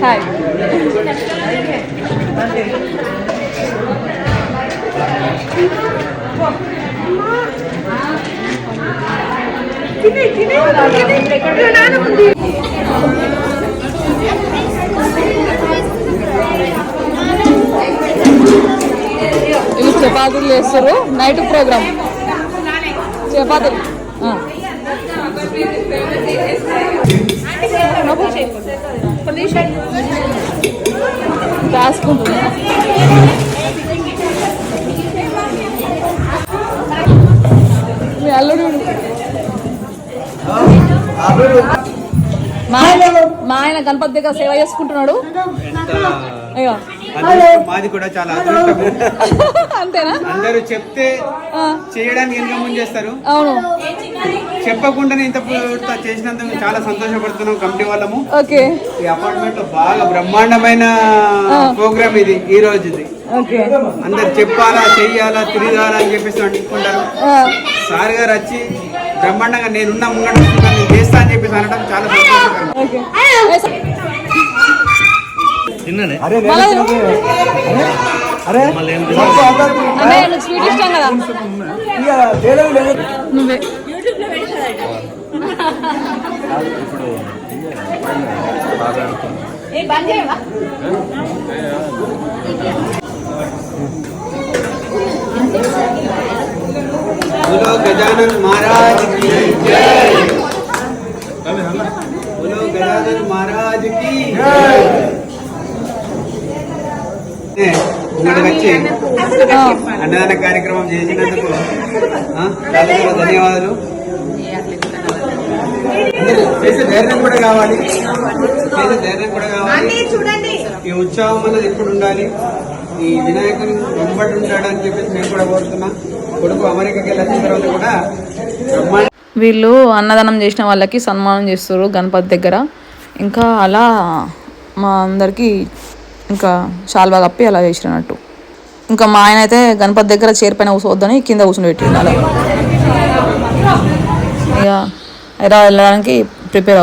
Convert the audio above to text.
Hi. ఇవి చపాతీలు చేస్తారు, నైట్ ప్రోగ్రామ్ చపాతీలు. రాసుకుంటున్నా. మీ అల్లుడు మా ఆయన గణపతి దగ్గర సేవ చేసుకుంటున్నాడు. అయ్యో మాది కూడా చాలా అంతేనా? అందరూ చెప్తే చేయడానికి ఎంత ముందు చేస్తారు. అవును, చెప్పకుండానే ఇంత చేసినందుకు చాలా సంతోషపడుతున్నాం కమిటీ వాళ్ళము. ఓకే. ఈ అపార్ట్మెంట్ లో బాగా బ్రహ్మాండమైన ప్రోగ్రామ్ ఇది ఈ రోజుది. అందరు చెప్పాలా, చెయ్యాలా, తిరగాలా అని చెప్పేసి అనుకుంటారు. సార్ గారు వచ్చి బ్రహ్మాండంగా నేనున్నా ముంగట నేను చేస్తా అని చెప్పేసి అనడం చాలా సంతోషకరం. స్వీట్ ఇష్టం కదా నువ్వే. बोलो गजानन महाराज की जय, बोलो गजानन महाराज की जय. వచ్చి అన్నదాన కార్యక్రమం చేసినందుకు చాలా ధన్యవాదాలు. చేసే ధైర్యం కూడా కావాలి, ఈ ఉత్సవం అన్నది ఎప్పుడు ఉండాలి, ఈ వినాయకుని వెంబడి ఉంటాడు అని చెప్పేసి మేము కూడా కోరుతున్నాం. కొడుకు అమెరికాకి వెళ్ళిన తర్వాత కూడా వీళ్ళు అన్నదానం చేసిన వాళ్ళకి సన్మానం చేస్తారు గణపతి దగ్గర. ఇంకా అలా మా అందరికి ఇంకా శాల్వా కప్పి అలా చేసినట్టు. ఇంకా మా ఆయన అయితే గణపతి దగ్గర చైర్ పైన కూర్చోవద్దని కింద కూర్చుని పెట్టిండు. అలా ఇక హైదరాబాద్ వెళ్ళడానికి ప్రిపేర్